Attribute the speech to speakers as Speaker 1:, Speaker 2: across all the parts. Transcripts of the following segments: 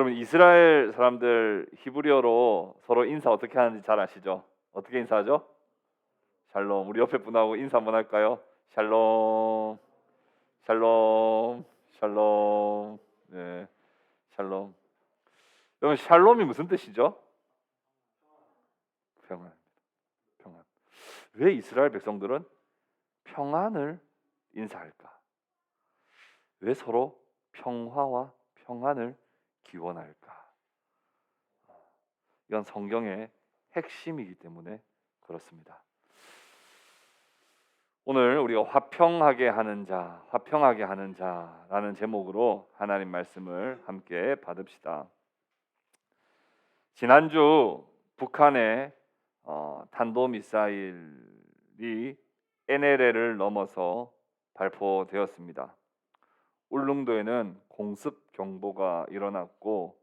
Speaker 1: 여러분 이스라엘 사람들 히브리어로 서로 인사 어떻게 하는지 잘 아시죠? 어떻게 인사하죠? 샬롬. 우리 옆에 분하고 인사 한번 할까요? 샬롬, 샬롬, 샬롬. 네, 샬롬. 여러분 샬롬이 무슨 뜻이죠? 평안, 평안. 왜 이스라엘 백성들은 평안을 인사할까? 왜 서로 평화와 평안을 기원할까? 이건 성경의 핵심이기 때문에 그렇습니다. 오늘 우리가 화평하게 하는 자, 화평하게 하는 자라는 제목으로 하나님 말씀을 함께 받읍시다. 지난주 북한의 탄도미사일이 NLL을 넘어서 발포되었습니다. 울릉도에는 공습 경보가 일어났고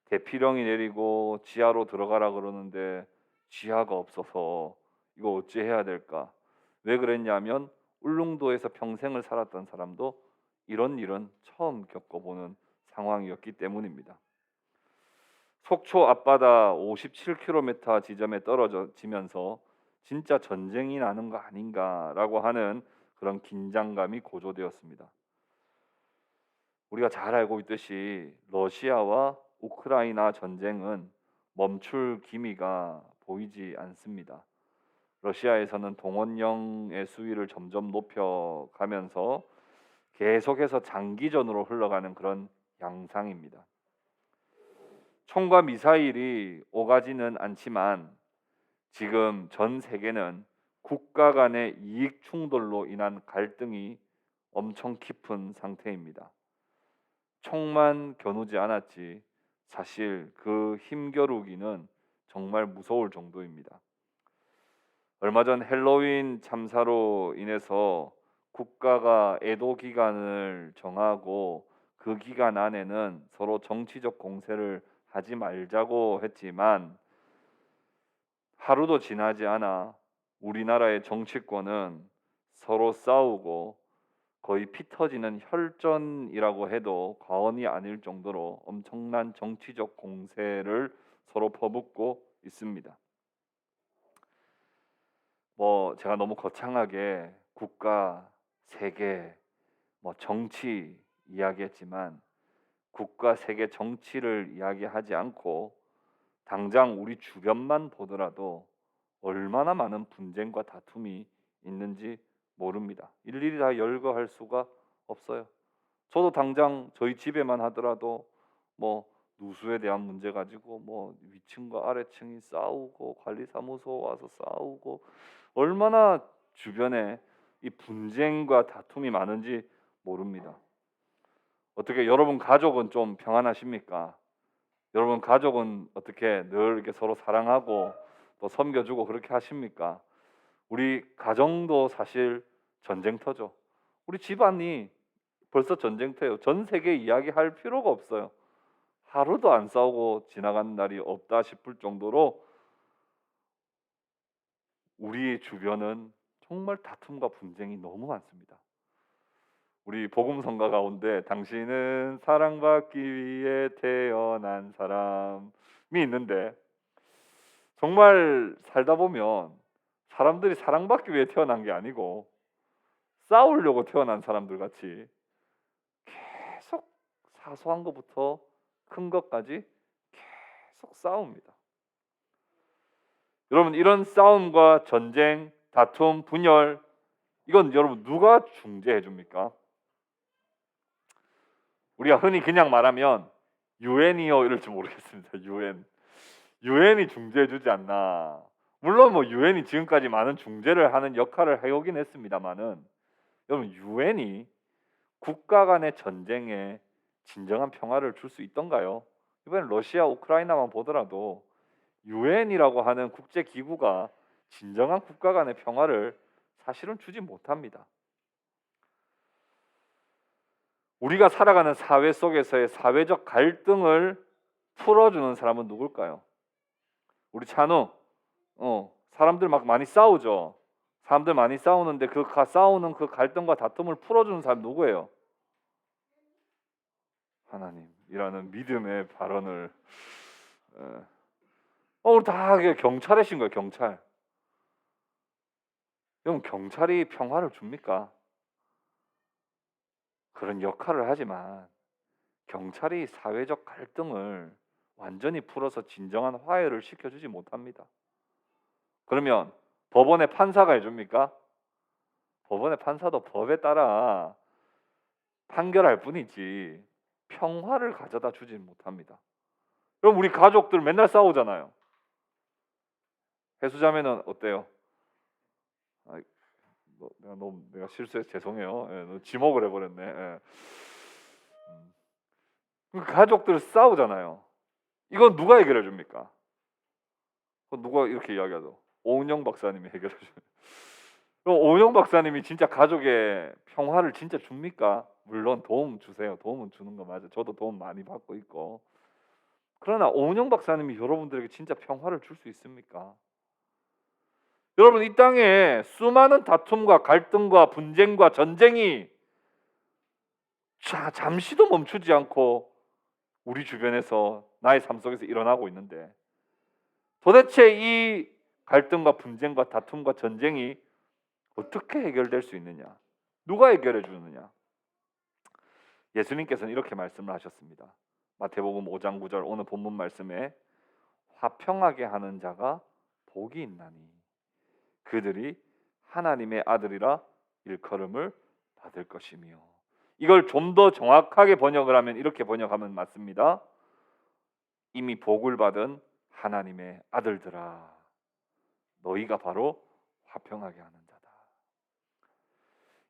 Speaker 1: 대피령이 내리고 지하로 들어가라 그러는데 지하가 없어서 이거 어찌 해야 될까? 왜 그랬냐면 울릉도에서 평생을 살았던 사람도 이런 일은 처음 겪어보는 상황이었기 때문입니다. 속초 앞바다 57km 지점에 떨어지면서 진짜 전쟁이 나는 거 아닌가라고 하는 그런 긴장감이 고조되었습니다. 우리가 잘 알고 있듯이 러시아와 우크라이나 전쟁은 멈출 기미가 보이지 않습니다. 러시아에서는 동원령의 수위를 점점 높여가면서 계속해서 장기전으로 흘러가는 그런 양상입니다. 총과 미사일이 오가지는 않지만 지금 전 세계는 국가 간의 이익 충돌로 인한 갈등이 엄청 깊은 상태입니다. 총만 겨누지 않았지 사실 그 힘겨루기는 정말 무서울 정도입니다. 얼마 전 헬로윈 참사로 인해서 국가가 애도 기간을 정하고 그 기간 안에는 서로 정치적 공세를 하지 말자고 했지만 하루도 지나지 않아 우리나라의 정치권은 서로 싸우고 거의 피 터지는 혈전이라고 해도 과언이 아닐 정도로 엄청난 정치적 공세를 서로 퍼붓고 있습니다. 제가 너무 거창하게 국가, 세계, 정치 이야기했지만 국가, 세계, 정치를 이야기하지 않고 당장 우리 주변만 보더라도 얼마나 많은 분쟁과 다툼이 있는지 모릅니다. 일일이 다 열거할 수가 없어요. 저도 당장 저희 집에만 하더라도 누수에 대한 문제 가지고 위층과 아래층이 싸우고 관리사무소 와서 싸우고 얼마나 주변에 이 분쟁과 다툼이 많은지 모릅니다. 어떻게 여러분 가족은 좀 평안하십니까? 여러분 가족은 어떻게 늘 이렇게 서로 사랑하고 또 섬겨주고 그렇게 하십니까? 우리 가정도 사실 전쟁터죠. 우리 집안이 벌써 전쟁터예요. 전 세계 이야기할 필요가 없어요. 하루도 안 싸우고 지나간 날이 없다 싶을 정도로 우리 주변은 정말 다툼과 분쟁이 너무 많습니다. 우리 복음성가 가운데 당신은 사랑받기 위해 태어난 사람이 있는데 정말 살다 보면 사람들이 사랑받기 위해 태어난 게 아니고 싸우려고 태어난 사람들 같이 계속 사소한 것부터 큰 것까지 계속 싸웁니다. 여러분 이런 싸움과 전쟁, 다툼, 분열 이건 여러분 누가 중재해 줍니까? 우리가 흔히 그냥 말하면 유엔이요 이럴지 모르겠습니다. 유엔이 중재해 주지 않나. 물론 유엔이 지금까지 많은 중재를 하는 역할을 해오긴 했습니다만은 여러분 유엔이 국가 간의 전쟁에 진정한 평화를 줄 수 있던가요? 이번에 러시아 우크라이나만 보더라도 유엔이라고 하는 국제 기구가 진정한 국가 간의 평화를 사실은 주지 못합니다. 우리가 살아가는 사회 속에서의 사회적 갈등을 풀어주는 사람은 누굴까요? 우리 찬우, 사람들 막 많이 싸우죠. 사람들 많이 싸우는데 싸우는 그 갈등과 다툼을 풀어주는 사람 누구예요? 하나님. 하나님이라는 믿음의 발언을 오늘 다 경찰이신 거예요. 경찰. 그럼 경찰이 평화를 줍니까? 그런 역할을 하지만 경찰이 사회적 갈등을 완전히 풀어서 진정한 화해를 시켜주지 못합니다. 그러면 법원의 판사가 해줍니까? 법원의 판사도 법에 따라 판결할 뿐이지 평화를 가져다 주지 못합니다. 그럼 우리 가족들 맨날 싸우잖아요. 해수자매는 어때요? 내가 실수해서 죄송해요. 예, 지목을 해버렸네. 예. 가족들 싸우잖아요. 이건 누가 해결해 줍니까? 누가 이렇게 이야기하죠? 오은영 박사님이 해결해 줍니다. 오은영 박사님이 진짜 가족의 평화를 진짜 줍니까? 물론 도움 주세요. 도움은 주는 거 맞아요. 저도 도움 많이 받고 있고. 그러나 오은영 박사님이 여러분들에게 진짜 평화를 줄 수 있습니까? 여러분, 이 땅에 수많은 다툼과 갈등과 분쟁과 전쟁이 잠시도 멈추지 않고 우리 주변에서 나의 삶 속에서 일어나고 있는데 도대체 이 갈등과 분쟁과 다툼과 전쟁이 어떻게 해결될 수 있느냐? 누가 해결해 주느냐? 예수님께서는 이렇게 말씀을 하셨습니다. 마태복음 5장 9절 오늘 본문 말씀에 화평하게 하는 자가 복이 있나니 그들이 하나님의 아들이라 일컬음을 받을 것이며, 이걸 좀 더 정확하게 번역을 하면 이렇게 번역하면 맞습니다. 이미 복을 받은 하나님의 아들들아, 너희가 바로 화평하게 하는 자다.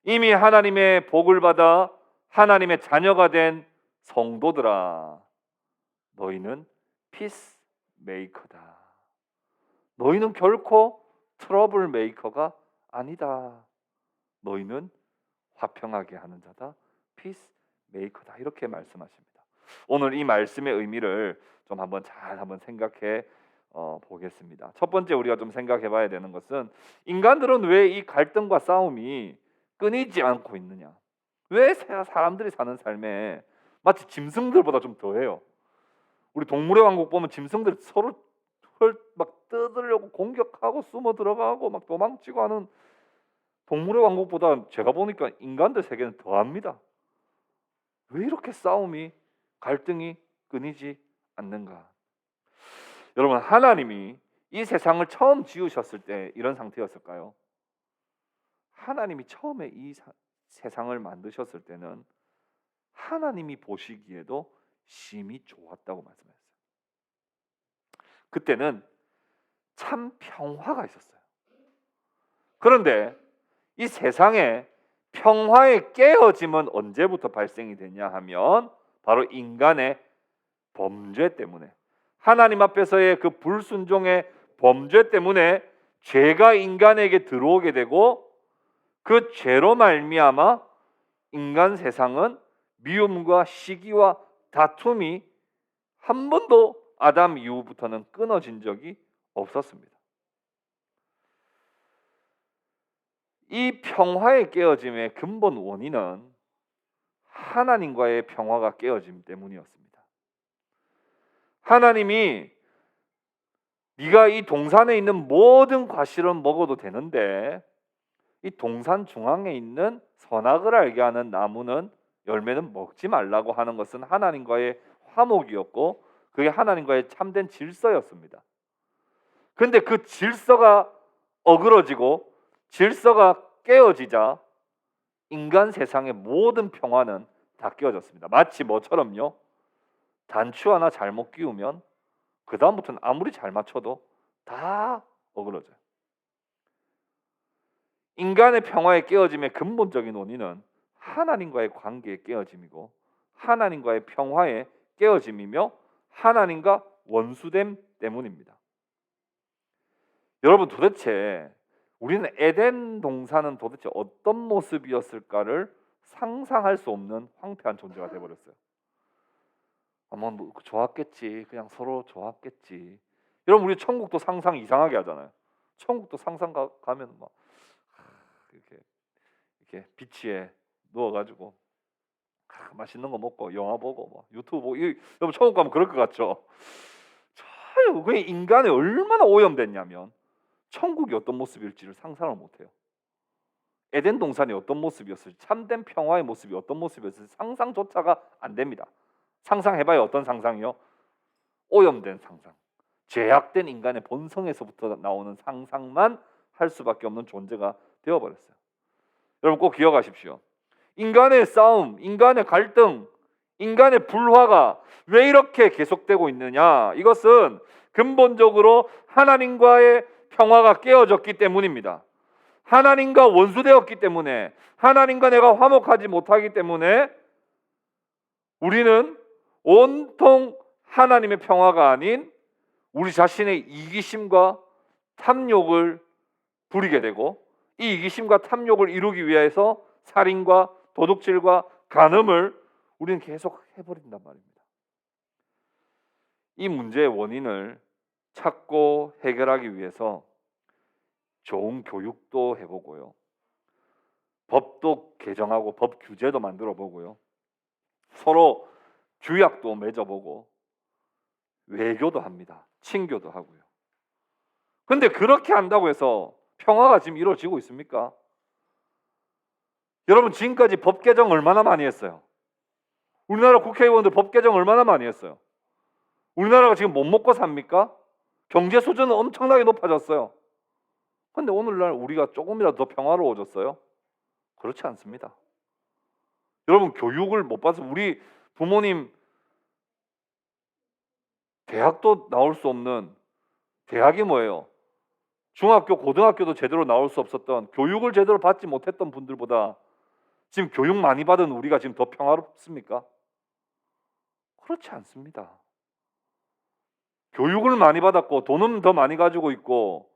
Speaker 1: 이미 하나님의 복을 받아 하나님의 자녀가 된 성도들아, 너희는 피스 메이커다. 너희는 결코 트러블 메이커가 아니다. 너희는 화평하게 하는 자다. 피스 메이커다. 이렇게 말씀하십니다. 오늘 이 말씀의 의미를 좀 한번 생각해 보겠습니다. 첫 번째 우리가 좀 생각해 봐야 되는 것은 인간들은 왜 이 갈등과 싸움이 끊이지 않고 있느냐? 왜 사람들이 사는 삶에 마치 짐승들보다 좀 더해요? 우리 동물의 왕국 보면 짐승들 서로 막 뜯으려고 공격하고 숨어 들어가고 막 도망치고 하는 동물의 왕국보다 제가 보니까 인간들 세계는 더합니다. 왜 이렇게 싸움이 갈등이 끊이지 않는가? 여러분, 하나님이 이 세상을 처음 지으셨을 때 이런 상태였을까요? 하나님이 처음에 이 세상을 만드셨을 때는 하나님이 보시기에도 심히 좋았다고 말씀하셨어요. 그때는 참 평화가 있었어요. 그런데 이 세상에 평화의 깨어짐은 언제부터 발생이 되냐 하면 바로 인간의 범죄 때문에, 하나님 앞에서의 그 불순종의 범죄 때문에 죄가 인간에게 들어오게 되고 그 죄로 말미암아 인간 세상은 미움과 시기와 다툼이 한 번도 아담 이후부터는 끊어진 적이 없었습니다. 이 평화의 깨어짐의 근본 원인은 하나님과의 평화가 깨어짐 때문이었습니다. 하나님이 네가 이 동산에 있는 모든 과실은 먹어도 되는데 이 동산 중앙에 있는 선악을 알게 하는 나무는 열매는 먹지 말라고 하는 것은 하나님과의 화목이었고 그게 하나님과의 참된 질서였습니다. 그런데 그 질서가 어그러지고 질서가 깨어지자 인간 세상의 모든 평화는 다 깨어졌습니다. 마치 뭐처럼요? 단추 하나 잘못 끼우면 그 다음부터는 아무리 잘 맞춰도 다 어그러져요. 인간의 평화의 깨어짐의 근본적인 원인은 하나님과의 관계의 깨어짐이고 하나님과의 평화의 깨어짐이며 하나님과 원수됨 때문입니다. 여러분, 도대체 우리는 에덴 동산은 도대체 어떤 모습이었을까를 상상할 수 없는 황폐한 존재가 되어버렸어요. 아마 뭐 좋았겠지, 그냥 서로 좋았겠지. 여러분, 우리 천국도 상상 이상하게 하잖아요. 천국도 상상 가면 막 이렇게 비치에 누워가지고 맛있는 거 먹고 영화 보고 뭐 유튜브 보고 여러분 천국 가면 그럴 것 같죠? 그냥 인간이 얼마나 오염됐냐면 천국이 어떤 모습일지를 상상을 못해요. 에덴 동산이 어떤 모습이었을지, 참된 평화의 모습이 어떤 모습이었을지 상상조차가 안 됩니다. 상상해봐요. 어떤 상상이요? 오염된 상상, 죄악된 인간의 본성에서부터 나오는 상상만 할 수밖에 없는 존재가 되어버렸어요. 여러분 꼭 기억하십시오. 인간의 싸움, 인간의 갈등, 인간의 불화가 왜 이렇게 계속되고 있느냐? 이것은 근본적으로 하나님과의 평화가 깨어졌기 때문입니다. 하나님과 원수되었기 때문에, 하나님과 내가 화목하지 못하기 때문에 우리는 온통 하나님의 평화가 아닌 우리 자신의 이기심과 탐욕을 부리게 되고, 이 이기심과 탐욕을 이루기 위해서 살인과 도둑질과 간음을 우리는 계속 해버린단 말입니다. 이 문제의 원인을 찾고 해결하기 위해서 좋은 교육도 해보고요, 법도 개정하고 법 규제도 만들어 보고요, 서로 규약도 맺어보고 외교도 합니다. 친교도 하고요. 근데 그렇게 한다고 해서 평화가 지금 이루어지고 있습니까? 여러분 지금까지 법 개정 얼마나 많이 했어요? 우리나라 국회의원들 법 개정 얼마나 많이 했어요? 우리나라가 지금 못 먹고 삽니까? 경제 수준은 엄청나게 높아졌어요. 근데 오늘날 우리가 조금이라도 더 평화로워졌어요? 그렇지 않습니다. 여러분 교육을 못 받아서 우리 부모님 대학도 나올 수 없는, 대학이 뭐예요? 중학교, 고등학교도 제대로 나올 수 없었던, 교육을 제대로 받지 못했던 분들보다 지금 교육 많이 받은 우리가 지금 더 평화롭습니까? 그렇지 않습니다. 교육을 많이 받았고 돈은 더 많이 가지고 있고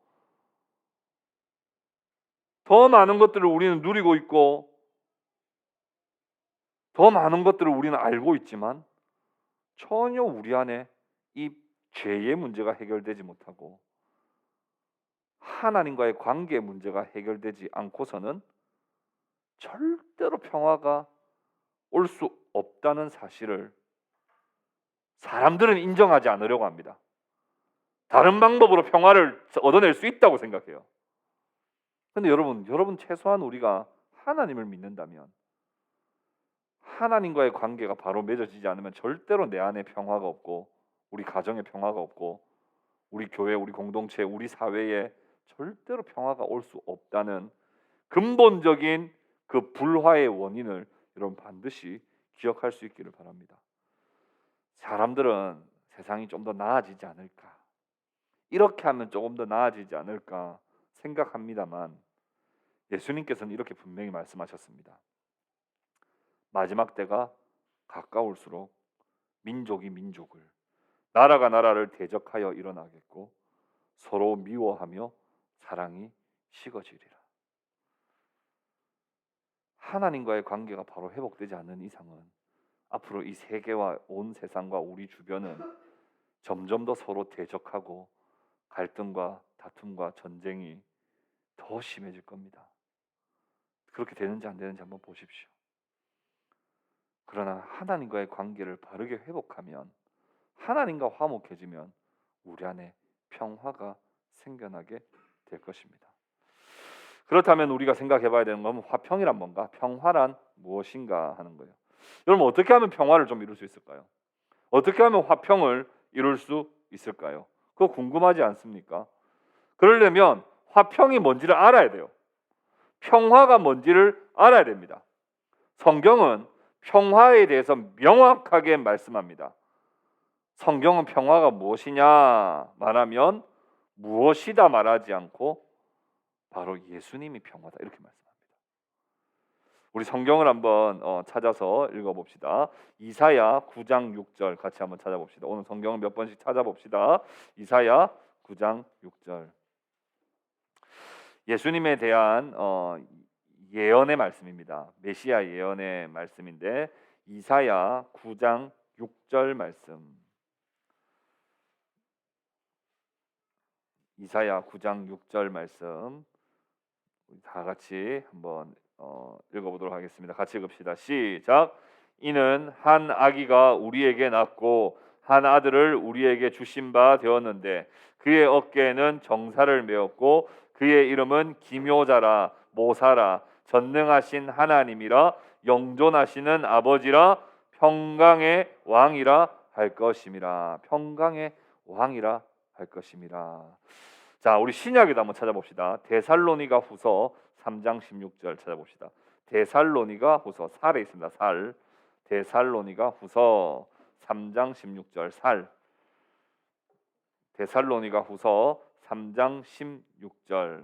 Speaker 1: 더 많은 것들을 우리는 누리고 있고 더 많은 것들을 우리는 알고 있지만 전혀 우리 안에 이 죄의 문제가 해결되지 못하고 하나님과의 관계 문제가 해결되지 않고서는 절대로 평화가 올 수 없다는 사실을 사람들은 인정하지 않으려고 합니다. 다른 방법으로 평화를 얻어낼 수 있다고 생각해요. 근데 여러분 최소한 우리가 하나님을 믿는다면, 하나님과의 관계가 바로 맺어지지 않으면 절대로 내 안에 평화가 없고 우리 가정에 평화가 없고 우리 교회, 우리 공동체, 우리 사회에 절대로 평화가 올 수 없다는 근본적인 그 불화의 원인을 여러분 반드시 기억할 수 있기를 바랍니다. 사람들은 세상이 좀 더 나아지지 않을까, 이렇게 하면 조금 더 나아지지 않을까 생각합니다만 예수님께서는 이렇게 분명히 말씀하셨습니다. 마지막 때가 가까울수록 민족이 민족을, 나라가 나라를 대적하여 일어나겠고 서로 미워하며 사랑이 식어지리라. 하나님과의 관계가 바로 회복되지 않는 이상은 앞으로 이 세계와 온 세상과 우리 주변은 점점 더 서로 대적하고 갈등과 다툼과 전쟁이 더 심해질 겁니다. 그렇게 되는지 안 되는지 한번 보십시오. 그러나 하나님과의 관계를 바르게 회복하면, 하나님과 화목해지면 우리 안에 평화가 생겨나게 될 것입니다. 그렇다면 우리가 생각해 봐야 되는 건 화평이란 뭔가, 평화란 무엇인가 하는 거예요. 여러분 어떻게 하면 평화를 좀 이룰 수 있을까요? 어떻게 하면 화평을 이룰 수 있을까요? 그거 궁금하지 않습니까? 그러려면 화평이 뭔지를 알아야 돼요. 평화가 뭔지를 알아야 됩니다. 성경은 평화에 대해서 명확하게 말씀합니다. 성경은 평화가 무엇이냐 말하면 무엇이다 말하지 않고 바로 예수님이 평화다 이렇게 말씀합니다. 우리 성경을 한번 찾아서 읽어봅시다. 이사야 9장 6절 같이 한번 찾아봅시다. 오늘 성경을 몇 번씩 찾아봅시다. 이사야 9장 6절. 예수님에 대한 예언의 말씀입니다. 메시아 예언의 말씀인데 이사야 9장 6절 말씀. 이사야 9장 6절 말씀 다 같이 한번 읽어보도록 하겠습니다. 같이 읽읍시다. 시작. 이는 한 아기가 우리에게 낳고 한 아들을 우리에게 주신 바 되었는데 그의 어깨에는 정사를 메었고 그의 이름은 기묘자라 모사라 전능하신 하나님이라 영존하시는 아버지라 평강의 왕이라 할 것임이라. 평강의 왕이라 할 것임이라. 자, 우리 신약에도 한번 찾아봅시다. 데살로니가 후서 3장 16절 찾아봅시다. 데살로니가 후서 살에 있습니다. 살. 데살로니가 후서 3장 16절 살. 데살로니가 후서 3장 16절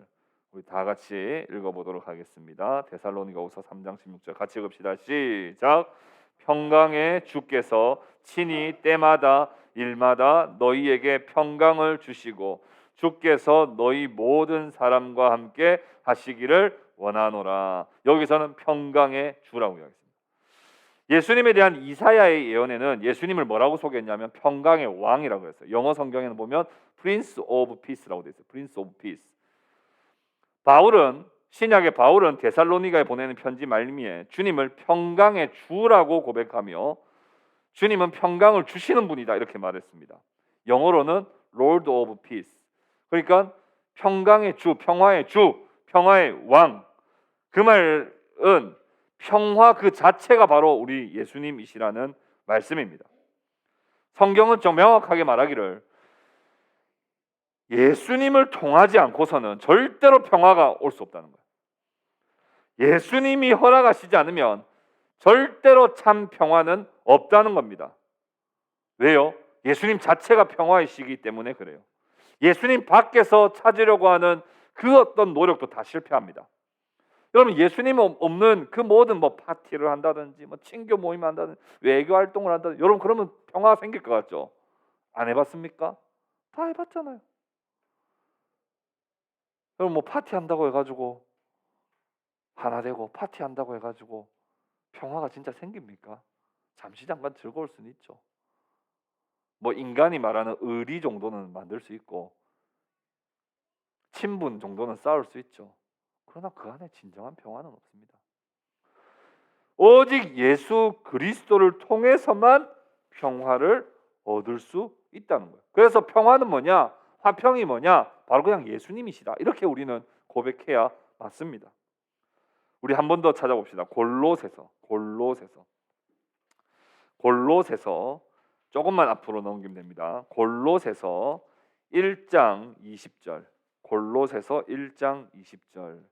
Speaker 1: 우리 다 같이 읽어보도록 하겠습니다. 데살로니가 후서 3장 16절 같이 읽읍시다. 시작. 평강의 주께서 친히 때마다 일마다 너희에게 평강을 주시고 주께서 너희 모든 사람과 함께 하시기를 원하노라. 여기서는 평강의 주라고 이야기했습니다. 예수님에 대한 이사야의 예언에는 예수님을 뭐라고 소개했냐면 평강의 왕이라고 했어요. 영어 성경에는 보면 Prince of Peace라고 되어 있어요. Prince of Peace. 신약의 바울은 데살로니가에 보내는 편지 말미에 주님을 평강의 주라고 고백하며 주님은 평강을 주시는 분이다 이렇게 말했습니다. 영어로는 Lord of Peace. 그러니까 평강의 주, 평화의 주, 평화의 왕. 그 말은 평화 그 자체가 바로 우리 예수님이시라는 말씀입니다. 성경은 좀 명확하게 말하기를 예수님을 통하지 않고서는 절대로 평화가 올 수 없다는 거예요. 예수님이 허락하시지 않으면 절대로 참 평화는 없다는 겁니다. 왜요? 예수님 자체가 평화이시기 때문에 그래요. 예수님 밖에서 찾으려고 하는 그 어떤 노력도 다 실패합니다. 여러분, 예수님 없는 그 모든 파티를 한다든지 친교 모임을 한다든지 외교 활동을 한다든지 여러분 그러면 평화가 생길 것 같죠? 안 해봤습니까? 다 해봤잖아요. 여러분 파티 한다고 해가지고 하나 되고 파티 한다고 해가지고 평화가 진짜 생깁니까? 잠시 잠깐 즐거울 수는 있죠. 인간이 말하는 의리 정도는 만들 수 있고 친분 정도는 쌓을 수 있죠. 그러나 그 안에 진정한 평화는 없습니다. 오직 예수 그리스도를 통해서만 평화를 얻을 수 있다는 거예요. 그래서 평화는 뭐냐? 화평이 뭐냐? 바로 그냥 예수님이시다. 이렇게 우리는 고백해야 맞습니다. 우리 한 번 더 찾아봅시다. 골로새서 조금만 앞으로 넘기면 됩니다. 골로새서 1장 20절. 골로새서 1장 20절.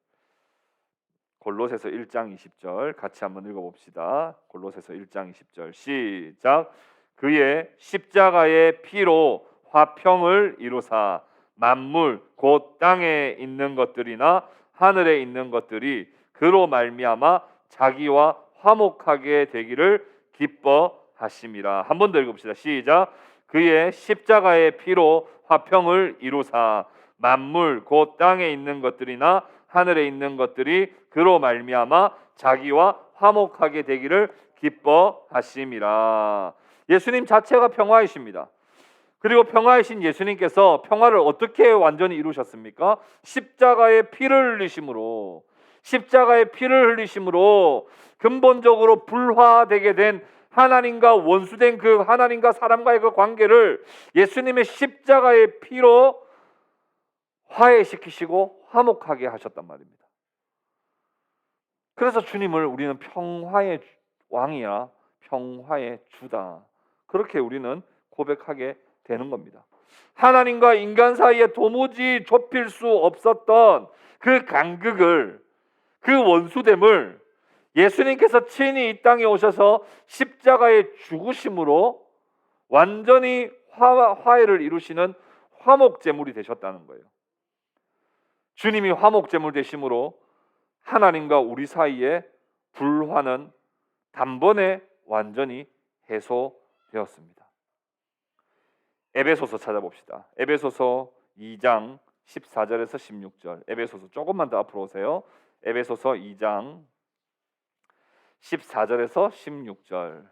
Speaker 1: 골로새서 1장 20절 같이 한번 읽어봅시다. 골로새서 1장 20절 시작. 그의 십자가의 피로 화평을 이루사 만물 곧 땅에 있는 것들이나 하늘에 있는 것들이 그로 말미암아 자기와 화목하게 되기를 기뻐하심이라. 한 번 더 읽읍시다. 시작. 그의 십자가의 피로 화평을 이루사 만물 곧 땅에 있는 것들이나 하늘에 있는 것들이 그로 말미암아 자기와 화목하게 되기를 기뻐하심이라. 예수님 자체가 평화이십니다. 그리고 평화이신 예수님께서 평화를 어떻게 완전히 이루셨습니까? 십자가의 피를 흘리심으로 근본적으로 불화되게 된 하나님과 원수된 그 하나님과 사람과의 그 관계를 예수님의 십자가의 피로 화해시키시고 화목하게 하셨단 말입니다. 그래서 주님을 우리는 평화의 왕이야, 평화의 주다. 그렇게 우리는 고백하게 되는 겁니다. 하나님과 인간 사이에 도무지 좁힐 수 없었던 그 간극을, 그 원수됨을 예수님께서 친히 이 땅에 오셔서 십자가의 죽으심으로 완전히 화해를 이루시는 화목제물이 되셨다는 거예요. 주님이 화목제물 되심으로 하나님과 우리 사이에 불화는 단번에 완전히 해소되었습니다. 에베소서 찾아봅시다. 에베소서 2장 14절에서 16절. 에베소서 조금만 더 앞으로 오세요. 에베소서 2장 14절에서 16절.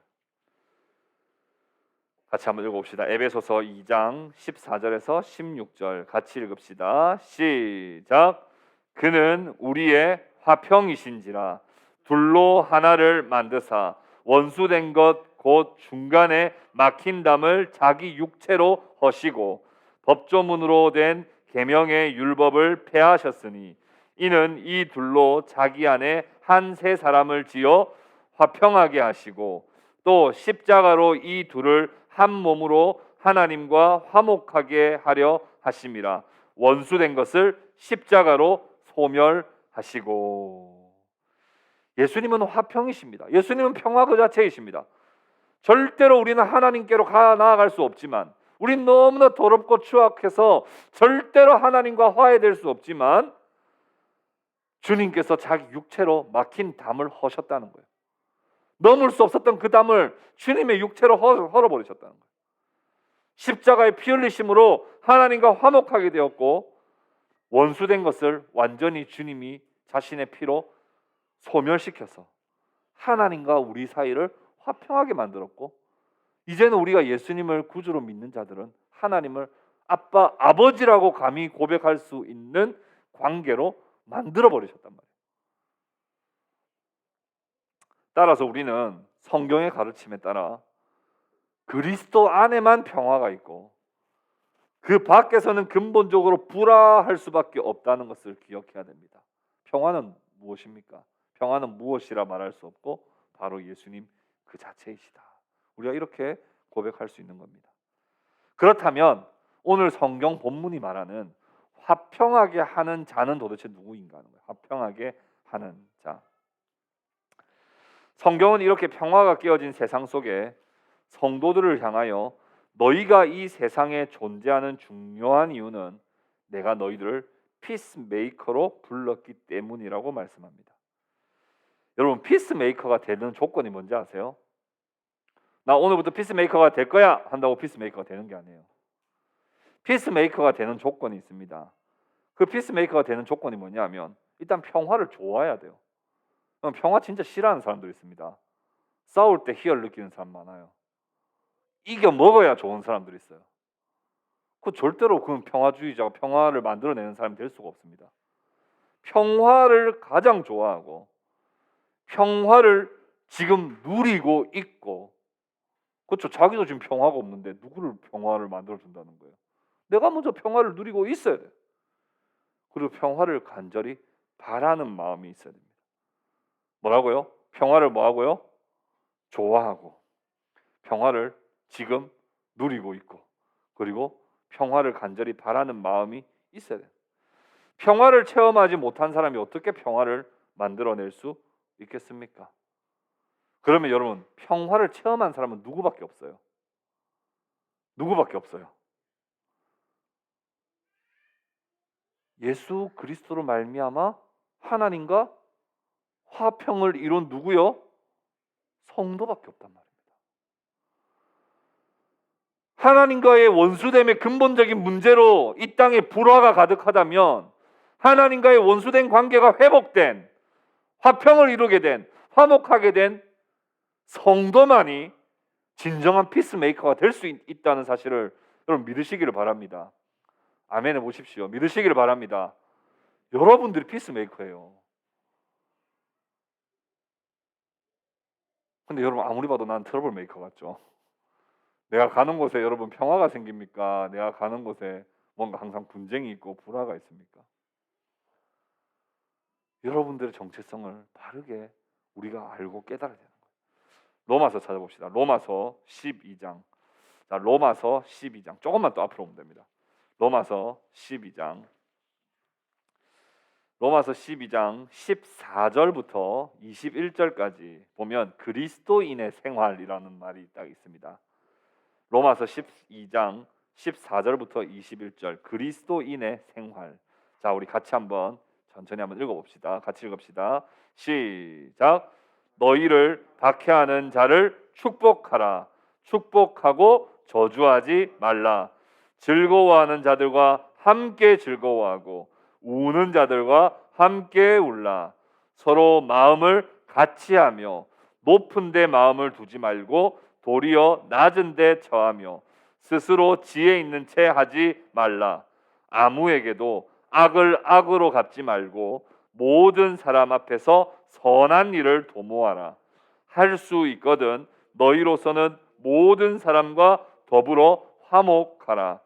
Speaker 1: 같이 한번 읽어봅시다. 에베소서 2장 14절에서 16절 같이 읽읍시다. 시작. 그는 우리의 화평이신지라 둘로 하나를 만드사 원수된 것 곧 중간에 막힌 담을 자기 육체로 허시고 법조문으로 된 계명의 율법을 폐하셨으니 이는 이 둘로 자기 안에 한 세 사람을 지어 화평하게 하시고 또 십자가로 이 둘을 한 몸으로 하나님과 화목하게 하려 하심이라. 원수된 것을 십자가로 소멸하시고. 예수님은 화평이십니다. 예수님은 평화 그 자체이십니다. 절대로 우리는 하나님께로 나아갈 수 없지만, 우린 너무나 더럽고 추악해서 절대로 하나님과 화해될 수 없지만 주님께서 자기 육체로 막힌 담을 허셨다는 거예요. 넘을 수 없었던 그 담을 주님의 육체로 헐어버리셨다는 거예요. 십자가의 피 흘리심으로 하나님과 화목하게 되었고, 원수된 것을 완전히 주님이 자신의 피로 소멸시켜서 하나님과 우리 사이를 화평하게 만들었고, 이제는 우리가 예수님을 구주로 믿는 자들은 하나님을 아빠, 아버지라고 감히 고백할 수 있는 관계로 만들어 버리셨단 말이에요. 따라서 우리는 성경의 가르침에 따라 그리스도 안에만 평화가 있고 그 밖에서는 근본적으로 불화할 수밖에 없다는 것을 기억해야 됩니다. 평화는 무엇입니까? 평화는 무엇이라 말할 수 없고 바로 예수님 그 자체이시다. 우리가 이렇게 고백할 수 있는 겁니다. 그렇다면 오늘 성경 본문이 말하는 화평하게 하는 자는 도대체 누구인가 하는 거예요. 화평하게 하는 자. 성경은 이렇게 평화가 깨어진 세상 속에 성도들을 향하여 너희가 이 세상에 존재하는 중요한 이유는 내가 너희들을 피스메이커로 불렀기 때문이라고 말씀합니다. 여러분, 피스메이커가 되는 조건이 뭔지 아세요? 나 오늘부터 피스메이커가 될 거야 한다고 피스메이커가 되는 게 아니에요. 피스메이커가 되는 조건이 있습니다. 그 피스메이커가 되는 조건이 뭐냐면 일단 평화를 좋아해야 돼요. 평화 진짜 싫어하는 사람들 있습니다. 싸울 때 희열 느끼는 사람 많아요. 이겨 먹어야 좋은 사람들이 있어요. 절대로 그건 평화주의자가 평화를 만들어내는 사람이 될 수가 없습니다. 평화를 가장 좋아하고 평화를 지금 누리고 있고, 그렇죠. 자기도 지금 평화가 없는데 누구를 평화를 만들어준다는 거예요. 내가 먼저 평화를 누리고 있어야 돼요. 그리고 평화를 간절히 바라는 마음이 있어야 됩니다. 뭐라고요? 평화를 뭐하고요? 좋아하고 평화를 지금 누리고 있고 그리고 평화를 간절히 바라는 마음이 있어야 돼요. 평화를 체험하지 못한 사람이 어떻게 평화를 만들어낼 수 있겠습니까? 그러면 여러분, 평화를 체험한 사람은 누구밖에 없어요. 누구밖에 없어요. 예수 그리스도로 말미암아 하나님과 화평을 이룬 누구요? 성도밖에 없단 말입니다. 하나님과의 원수됨의 근본적인 문제로 이 땅에 불화가 가득하다면 하나님과의 원수된 관계가 회복된, 화평을 이루게 된, 화목하게 된 성도만이 진정한 피스메이커가 될 수 있다는 사실을 여러분 믿으시기를 바랍니다. 아멘 해보십시오. 믿으시기를 바랍니다. 여러분들이 피스메이커예요. 근데 여러분 아무리 봐도 난 트러블 메이커 같죠. 내가 가는 곳에 여러분 평화가 생깁니까? 내가 가는 곳에 뭔가 항상 분쟁이 있고 불화가 있습니까? 여러분들의 정체성을 바르게 우리가 알고 깨달아야 되는 거예요. 로마서 찾아봅시다. 로마서 12장. 자, 로마서 12장. 조금만 또 앞으로 오면 됩니다. 로마서 12장. 로마서 12장 14절부터 21절까지 보면 그리스도인의 생활이라는 말이 딱 있습니다. 로마서 12장 14절부터 21절 그리스도인의 생활. 자, 우리 같이 한번 천천히 한번 읽어봅시다. 같이 읽읍시다. 시작. 너희를 박해하는 자를 축복하라. 축복하고 저주하지 말라. 즐거워하는 자들과 함께 즐거워하고 우는 자들과 함께 울라. 서로 마음을 같이 하며 높은 데 마음을 두지 말고 도리어 낮은 데 처하며 스스로 지혜 있는 채 하지 말라. 아무에게도 악을 악으로 갚지 말고 모든 사람 앞에서 선한 일을 도모하라. 할 수 있거든 너희로서는 모든 사람과 더불어 화목하라.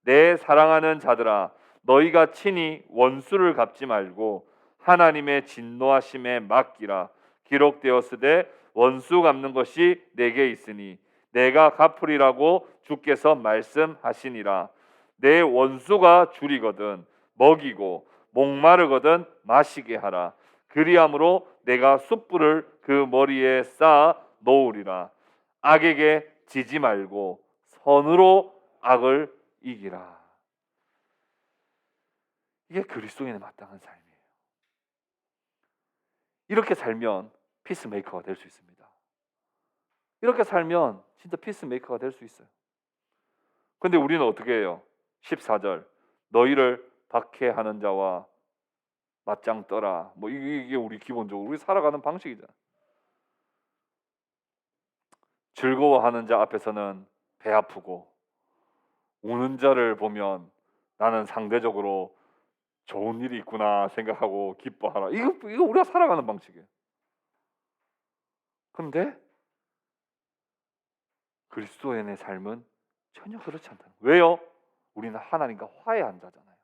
Speaker 1: 내 사랑하는 자들아, 너희가 친히 원수를 갚지 말고 하나님의 진노하심에 맡기라. 기록되었으되 원수 갚는 것이 내게 있으니 내가 갚으리라고 주께서 말씀하시니라. 내 원수가 줄이거든 먹이고 목마르거든 마시게 하라. 그리함으로 내가 숯불을 그 머리에 쌓아 놓으리라. 악에게 지지 말고 선으로 악을 이기라. 이게 그리스도인의 마땅한 삶이에요. 이렇게 살면 피스메이커가 될 수 있습니다. 이렇게 살면 진짜 피스메이커가 될 수 있어요. 근데 우리는 어떻게 해요? 14절 너희를 박해하는 자와 맞짱 떠라. 뭐 이게 우리 기본적으로 우리 살아가는 방식이잖아. 즐거워하는 자 앞에서는 배 아프고 우는 자를 보면 나는 상대적으로 좋은 일이 있구나 생각하고 기뻐하라. 이거 우리가 살아가는 방식이에요. 근데 그리스도인의 삶은 전혀 그렇지 않다. 왜요? 우리는 하나님과 화해한 자잖아요.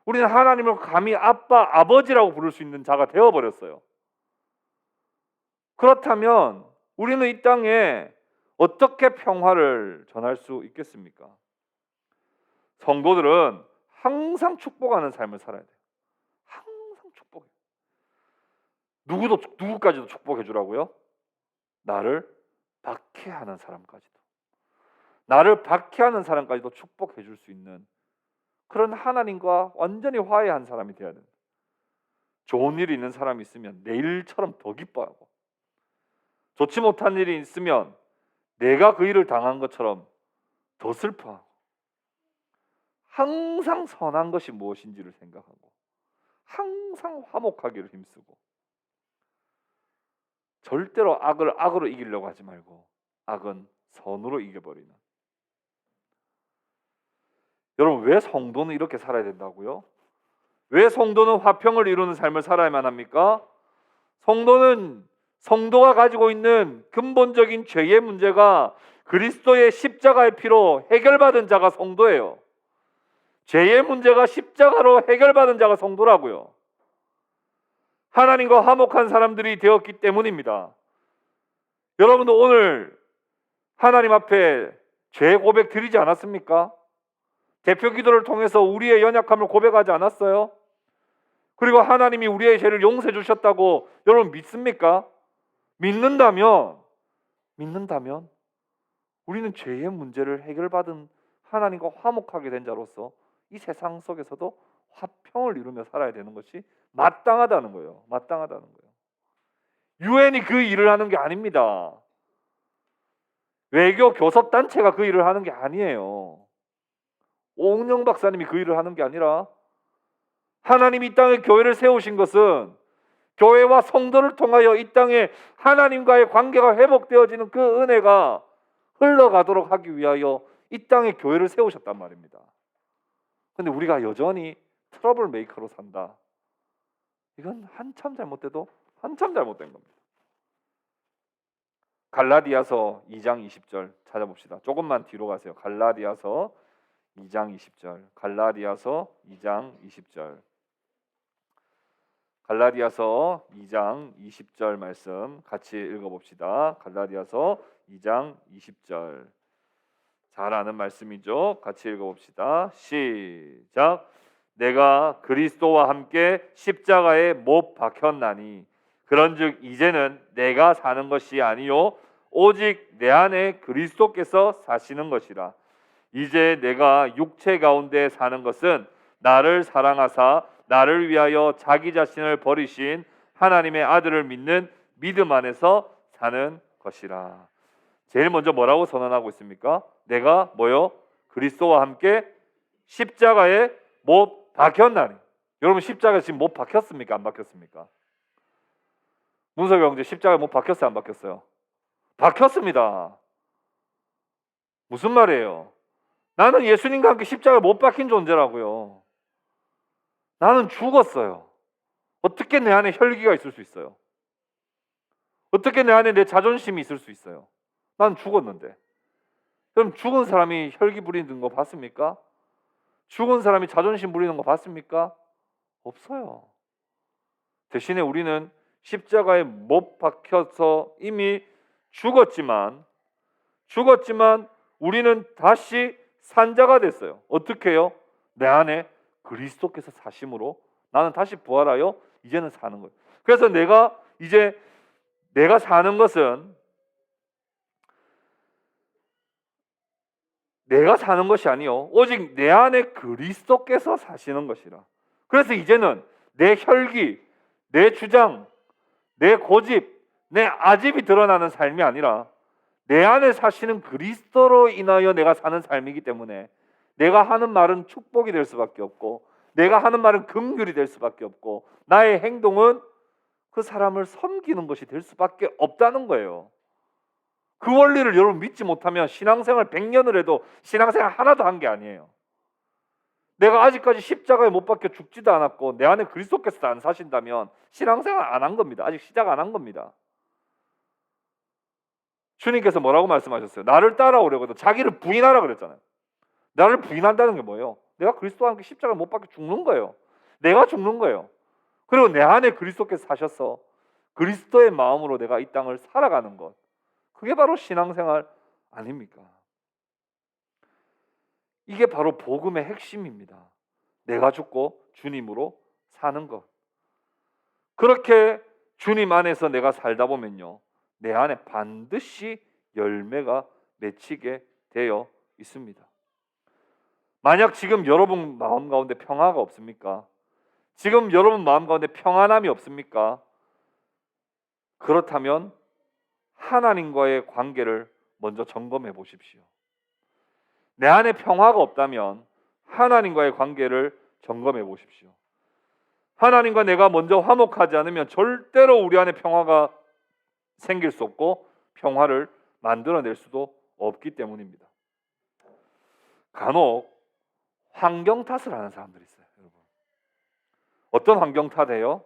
Speaker 1: 우리는 하나님을 감히 아빠, 아버지라고 부를 수 있는 자가 되어버렸어요. 그렇다면 우리는 이 땅에 어떻게 평화를 전할 수 있겠습니까? 성도들은 항상 축복하는 삶을 살아야 돼요. 항상 축복해. 누구까지도 축복해 주라고요? 나를 박해하는 사람까지도. 나를 박해하는 사람까지도 축복해 줄 수 있는 그런 하나님과 완전히 화해한 사람이 되어야 됩니다. 좋은 일이 있는 사람이 있으면 내일처럼 더 기뻐하고, 좋지 못한 일이 있으면 내가 그 일을 당한 것처럼 더 슬퍼하고, 항상 선한 것이 무엇인지를 생각하고 항상 화목하기를 힘쓰고, 절대로 악을 악으로 이기려고 하지 말고 악은 선으로 이겨버리는. 여러분, 왜 성도는 이렇게 살아야 된다고요? 왜 성도는 화평을 이루는 삶을 살아야만 합니까? 성도가 가지고 있는 근본적인 죄의 문제가 그리스도의 십자가의 피로 해결받은 자가 성도예요. 죄의 문제가 십자가로 해결받은 자가 성도라고요. 하나님과 화목한 사람들이 되었기 때문입니다. 여러분도 오늘 하나님 앞에 죄 고백 드리지 않았습니까? 대표 기도를 통해서 우리의 연약함을 고백하지 않았어요? 그리고 하나님이 우리의 죄를 용서해 주셨다고 여러분 믿습니까? 믿는다면 우리는 죄의 문제를 해결받은 하나님과 화목하게 된 자로서 이 세상 속에서도 화평을 이루며 살아야 되는 것이 마땅하다는 거예요. 마땅하다는 거예요. 유엔이 그 일을 하는 게 아닙니다. 외교 교섭단체가 그 일을 하는 게 아니에요. 오은영 박사님이 그 일을 하는 게 아니라 하나님이 이 땅에 교회를 세우신 것은 교회와 성도를 통하여 이 땅에 하나님과의 관계가 회복되어지는 그 은혜가 흘러가도록 하기 위하여 이 땅에 교회를 세우셨단 말입니다. 근데 우리가 여전히 트러블 메이커로 산다. 이건 한참 잘못돼도 한참 잘못된 겁니다. 갈라디아서 2장 20절 찾아봅시다. 조금만 뒤로 가세요. 갈라디아서 2장 20절. 갈라디아서 2장 20절. 갈라디아서 2장 20절 말씀 같이 읽어봅시다. 갈라디아서 2장 20절. 잘 아는 말씀이죠. 같이 읽어봅시다. 시작. 내가 그리스도와 함께 십자가에 못 박혔나니 그런즉 이제는 내가 사는 것이 아니요 오직 내 안에 그리스도께서 사시는 것이라. 이제 내가 육체 가운데 사는 것은 나를 사랑하사 나를 위하여 자기 자신을 버리신 하나님의 아들을 믿는 믿음 안에서 사는 것이라. 제일 먼저 뭐라고 선언하고 있습니까? 내가 뭐요? 그리스도와 함께 십자가에 못 박혔나니. 여러분, 십자가에 지금 못 박혔습니까? 안 박혔습니까? 문석영 형제 십자가에 못 박혔어요? 안 박혔어요? 박혔습니다. 무슨 말이에요? 나는 예수님과 함께 십자가에 못 박힌 존재라고요. 나는 죽었어요. 어떻게 내 안에 혈기가 있을 수 있어요? 어떻게 내 안에 내 자존심이 있을 수 있어요? 난 죽었는데. 그럼 죽은 사람이 혈기 부리는 거 봤습니까? 죽은 사람이 자존심 부리는 거 봤습니까? 없어요. 대신에 우리는 십자가에 못 박혀서 이미 죽었지만 우리는 다시 산자가 됐어요. 어떻게 해요? 내 안에 그리스도께서 사심으로 나는 다시 부활하여 이제는 사는 거예요. 그래서 내가 사는 것은 내가 사는 것이 아니요 오직 내 안에 그리스도께서 사시는 것이라. 그래서 이제는 내 혈기, 내 주장, 내 고집, 내 아집이 드러나는 삶이 아니라 내 안에 사시는 그리스도로 인하여 내가 사는 삶이기 때문에 내가 하는 말은 축복이 될 수밖에 없고 내가 하는 말은 긍휼이 될 수밖에 없고 나의 행동은 그 사람을 섬기는 것이 될 수밖에 없다는 거예요. 그 원리를 여러분 믿지 못하면 신앙생활 100년을 해도 신앙생활 하나도 한 게 아니에요. 내가 아직까지 십자가에 못 박혀 죽지도 않았고 내 안에 그리스도께서 안 사신다면 신앙생활 안 한 겁니다. 아직 시작 안 한 겁니다. 주님께서 뭐라고 말씀하셨어요? 나를 따라오려거든 자기를 부인하라 그랬잖아요. 나를 부인한다는 게 뭐예요? 내가 그리스도와 함께 십자가에 못 박혀 죽는 거예요. 내가 죽는 거예요. 그리고 내 안에 그리스도께서 사셔서 그리스도의 마음으로 내가 이 땅을 살아가는 것, 그게 바로 신앙생활 아닙니까? 이게 바로 복음의 핵심입니다. 내가 죽고 주님으로 사는 것. 그렇게 주님 안에서 내가 살다 보면요, 내 안에 반드시 열매가 맺히게 되어 있습니다. 만약 지금 여러분 마음 가운데 평화가 없습니까? 지금 여러분 마음 가운데 평안함이 없습니까? 그렇다면 하나님과의 관계를 먼저 점검해 보십시오. 내 안에 평화가 없다면 하나님과의 관계를 점검해 보십시오. 하나님과 내가 먼저 화목하지 않으면 절대로 우리 안에 평화가 생길 수 없고 평화를 만들어낼 수도 없기 때문입니다. 간혹 환경 탓을 하는 사람들이 있어요. 여러분, 어떤 환경 탓이에요?